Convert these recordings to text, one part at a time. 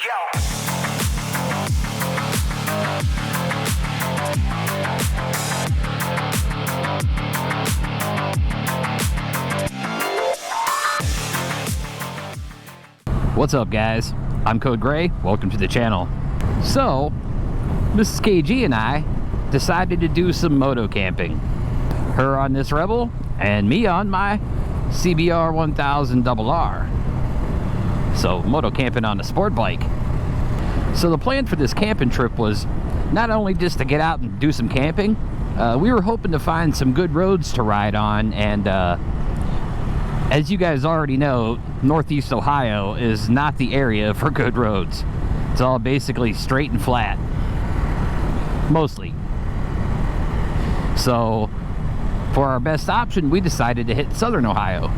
Yo. What's up, guys? I'm Code Gray. Welcome to the channel. So, Mrs. KG and I decided to do some moto camping. Her on this Rebel and me on my CBR1000RR. So, moto camping on a sport bike. So the plan for this camping trip was not only just to get out and do some camping, we were hoping to find some good roads to ride on, and as you guys already know, Northeast Ohio is not the area for good roads. It's all basically straight and flat. Mostly. So, for our best option, we decided to hit Southern Ohio.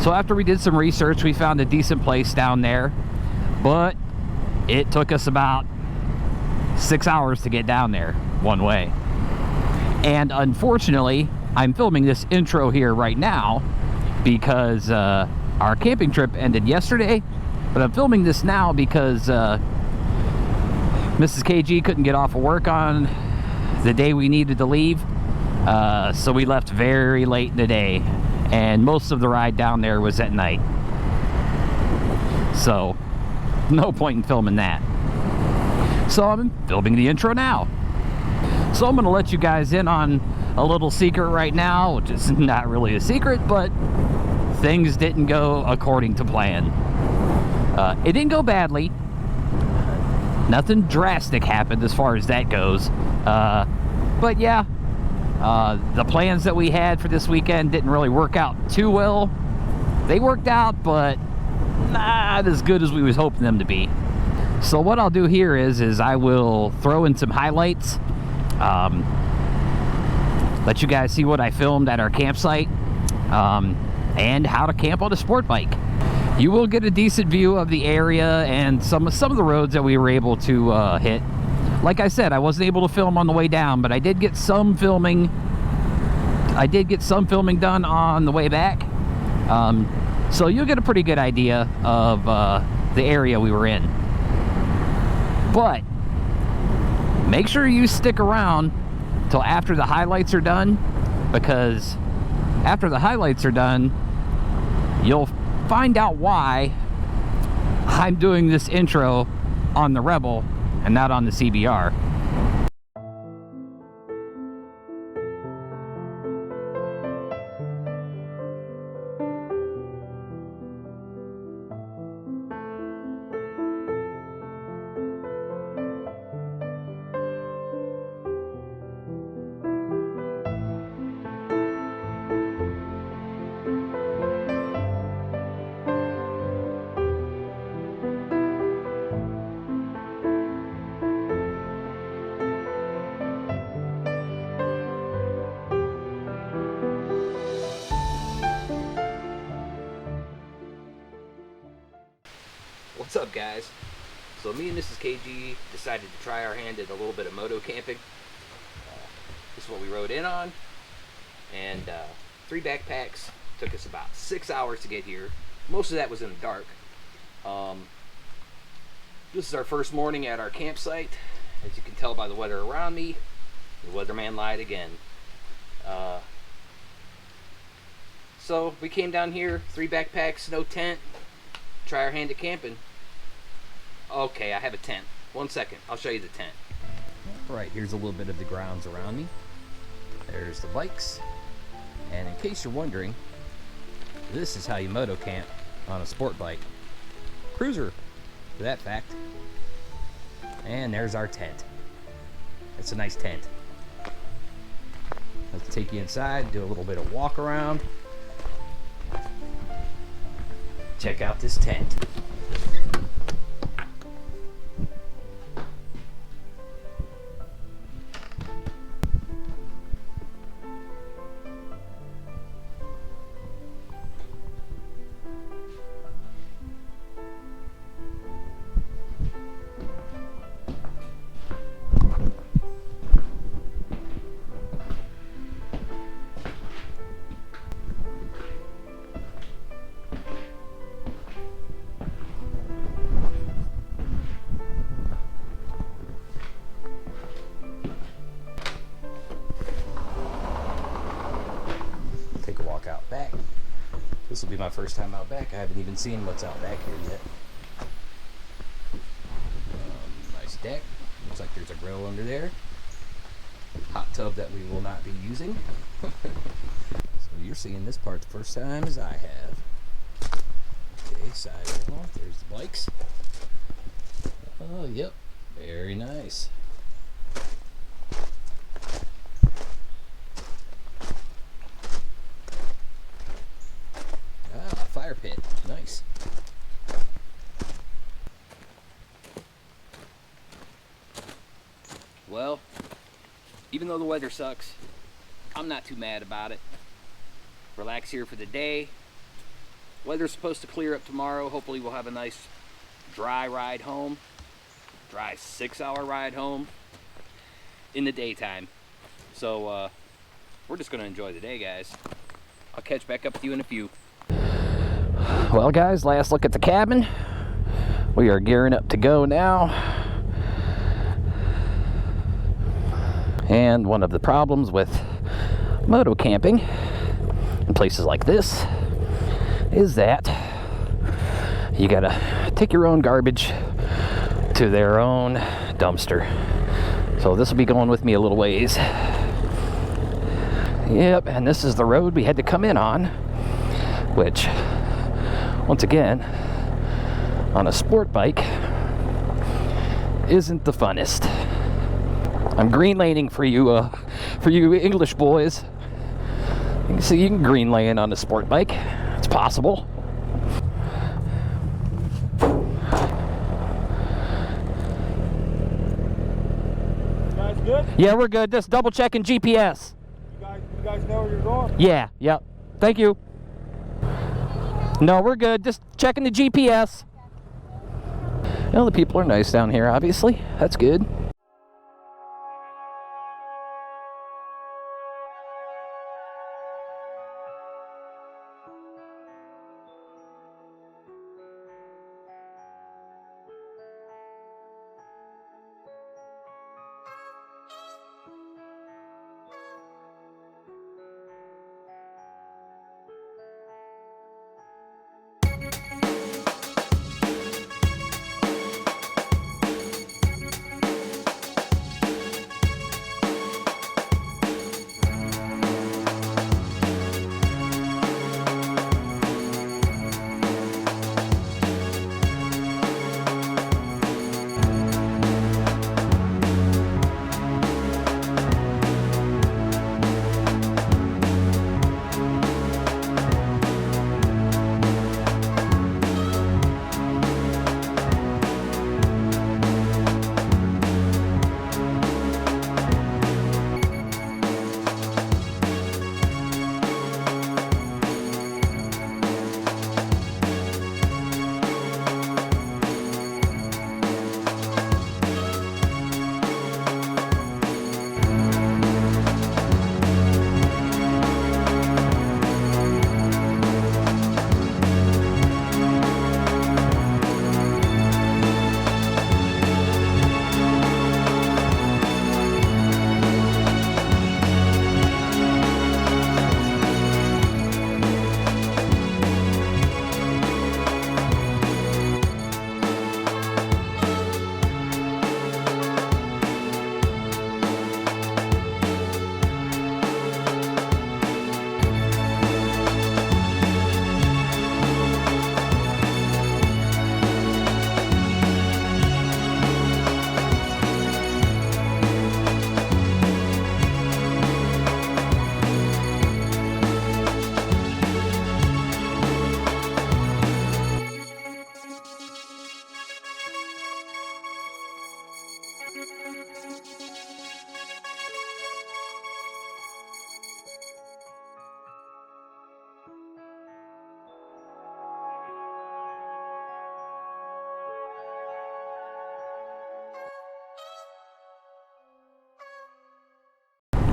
So after we did some research, we found a decent place down there, but it took us about 6 hours to get down there, one way. And unfortunately, I'm filming this intro here right now because our camping trip ended yesterday, but I'm filming this now because Mrs. KG couldn't get off of work on the day we needed to leave, so we left very late in the day, and most of the ride down there was at night, so no point in filming that. So I'm filming the intro now. So I'm gonna let you guys in on a little secret right now, which is not really a secret, but things didn't go according to plan. It didn't go badly. Nothing drastic happened as far as that goes. But yeah, the plans that we had for this weekend didn't really work out too well. They worked out, but not as good as we was hoping them to be. So what I'll do here is I will throw in some highlights, let you guys see what I filmed at our campsite, and how to camp on a sport bike. You will get a decent view of the area and some of the roads that we were able to hit. Like I said, I wasn't able to film on the way down, but I did get some filming. I did get some filming done on the way back. So you'll get a pretty good idea of the area we were in. But make sure you stick around till after the highlights are done, because after the highlights are done, you'll find out why I'm doing this intro on the Rebel and not on the CBR. What's up, guys? So me and Mrs. KG decided to try our hand at a little bit of moto camping. This is what we rode in on, and 3 backpacks. Took us about 6 hours to get here. Most of that was in the dark. This is our first morning at our campsite. As you can tell by the weather around me, the weatherman lied again. So we came down here, 3 backpacks, no tent. Try our hand at camping. Okay, I have a tent. 1 second, I'll show you the tent. Alright, here's a little bit of the grounds around me. There's the bikes. And in case you're wondering, this is how you moto camp on a sport bike. Cruiser, for that fact. And there's our tent. It's a nice tent. Let's take you inside, do a little bit of walk around. Check out this tent. This will be my first time out back. I haven't even seen what's out back here yet. Nice deck. Looks like there's a grill under there. Hot tub that we will not be using. So you're seeing this part the first time as I have. Okay, side wall. There's the bikes. Oh, yep. Very nice. Fire pit. Nice. Well, even though the weather sucks, I'm not too mad about it. Relax here for the day. Weather's supposed to clear up tomorrow. Hopefully we'll have a nice dry ride home. Dry 6-hour ride home in the daytime. So we're just gonna enjoy the day, guys. I'll catch back up with you in a few. Well, guys, last look at the cabin. We are gearing up to go now. And one of the problems with motocamping in places like this is that you gotta take your own garbage to their own dumpster. So this will be going with me a little ways. Yep, and this is the road we had to come in on, which, once again, on a sport bike, isn't the funnest. I'm green laning for you English boys. You can see you can green lane on a sport bike. It's possible. You guys good? Yeah, we're good. Just double checking GPS. You guys know where you're going? Yeah, yep. Thank you. No, we're good. Just checking the GPS. Well, the people are nice down here, obviously. That's good.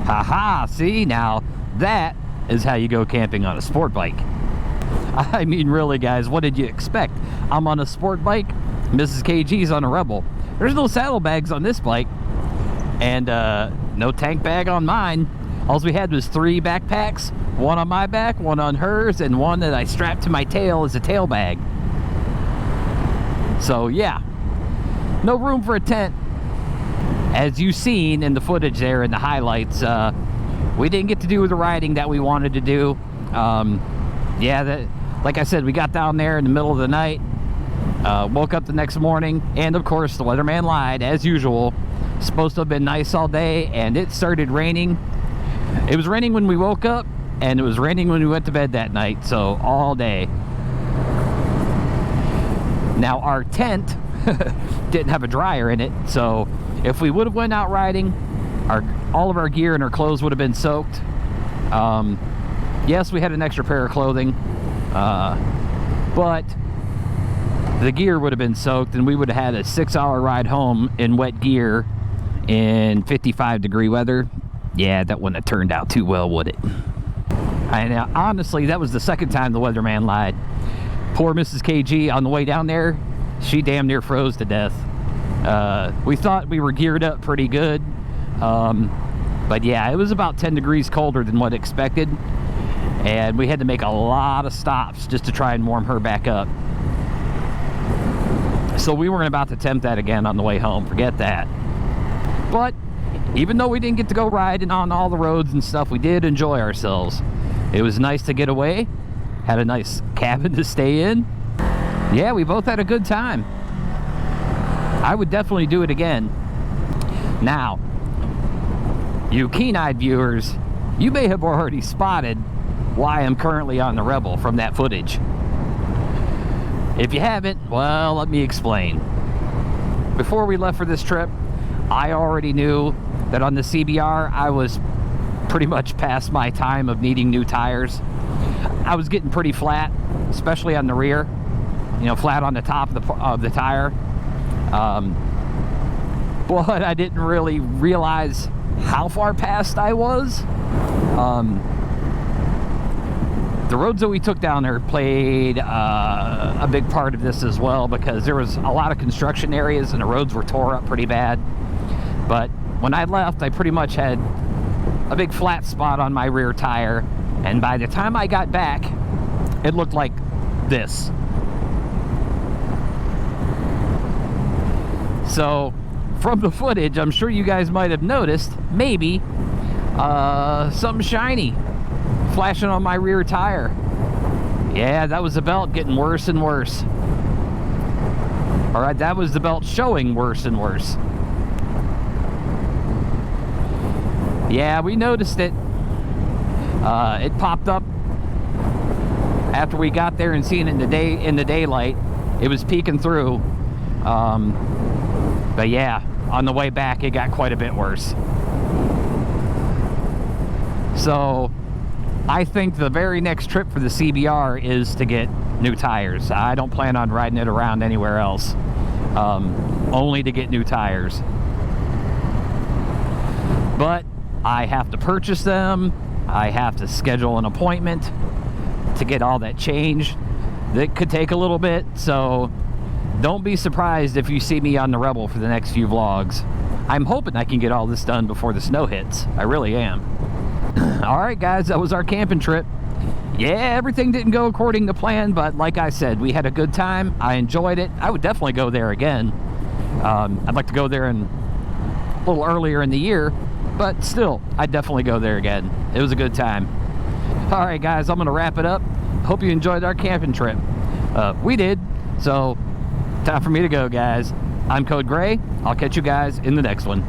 Haha, see, now that is how you go camping on a sport bike. I mean, really, guys, what did you expect? I'm on a sport bike, Mrs. KG's on a Rebel. There's no saddlebags on this bike, and no tank bag on mine. All we had was 3 backpacks, one on my back, one on hers, and one that I strapped to my tail as a tail bag. So yeah, no room for a tent. As you've seen in the footage there in the highlights, we didn't get to do the riding that we wanted to do. Yeah, like I said, we got down there in the middle of the night, woke up the next morning, and of course the weatherman lied as usual. It's supposed to have been nice all day, and it started raining. It was raining when we woke up, and it was raining when we went to bed that night, so all day. Now our tent didn't have a dryer in it, so if we would have went out riding, all of our gear and our clothes would have been soaked. Yes, we had an extra pair of clothing, but the gear would have been soaked, and we would have had a 6-hour ride home in wet gear in 55-degree weather. Yeah, that wouldn't have turned out too well, would it? And honestly, that was the second time the weatherman lied. Poor Mrs. KG, on the way down there, she damn near froze to death. We thought we were geared up pretty good, but yeah, it was about 10 degrees colder than what expected, and we had to make a lot of stops just to try and warm her back up. So we weren't about to attempt that again on the way home, forget that. But even though we didn't get to go riding on all the roads and stuff, we did enjoy ourselves. It was nice to get away, had a nice cabin to stay in. Yeah, we both had a good time. I would definitely do it again. Now, you keen-eyed viewers, you may have already spotted why I'm currently on the Rebel from that footage. If you haven't, well, let me explain. Before we left for this trip, I already knew that on the CBR, I was pretty much past my time of needing new tires. I was getting pretty flat, especially on the rear, you know, flat on the top of the tire. But I didn't really realize how far past I was. The roads that we took down there played a big part of this as well, because there was a lot of construction areas and the roads were tore up pretty bad. But when I left, I pretty much had a big flat spot on my rear tire, and by the time I got back, it looked like this. So from the footage, I'm sure you guys might have noticed maybe something shiny flashing on my rear tire. Yeah, that was the belt getting worse and worse. All right, that was the belt showing worse and worse. Yeah, we noticed it. It popped up after we got there and seen it in the daylight. It was peeking through. But yeah, on the way back, it got quite a bit worse. So I think the very next trip for the CBR is to get new tires. I don't plan on riding it around anywhere else, only to get new tires. But I have to purchase them. I have to schedule an appointment to get all that changed. That could take a little bit, so don't be surprised if you see me on the Rebel for the next few vlogs. I'm hoping I can get all this done before the snow hits. I really am. Alright guys, that was our camping trip. Yeah, everything didn't go according to plan, but like I said, we had a good time. I enjoyed it. I would definitely go there again. I'd like to go there a little earlier in the year, but still, I'd definitely go there again. It was a good time. Alright guys, I'm going to wrap it up. Hope you enjoyed our camping trip. We did, so time for me to go, guys. I'm Code Gray. I'll catch you guys in the next one.